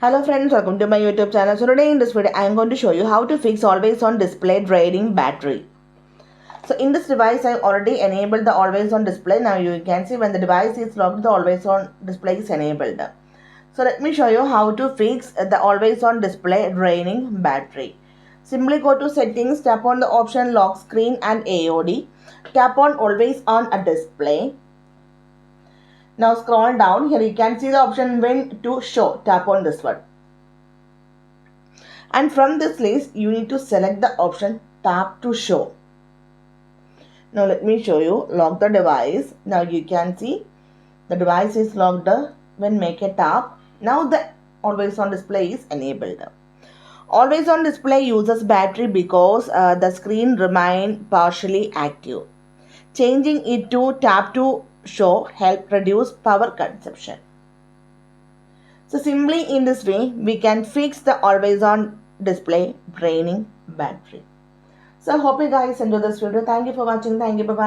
Hello friends, welcome to my YouTube channel. So today in this video, I am going to show you how to fix always on display draining battery. So in this device, I have already enabled the always on display. Now you can see when the device is locked, the always on display is enabled. So let me show you how to fix the always on display draining battery. Simply go to settings, tap on the option lock screen and AOD. Tap on always on a display. Now scroll down, here you can see the option when to show. Tap on this one. And from this list, you need to select the option tap to show. Now let me show you, lock the device. Now you can see the device is locked when make a tap. Now the always on display is enabled. Always on display uses battery because the screen remain partially active. Changing it to tap to show help reduce power consumption. So simply in this way, we can fix the always on display draining battery. So I hope you guys enjoy this video. Thank you for watching. Thank you. Bye-bye.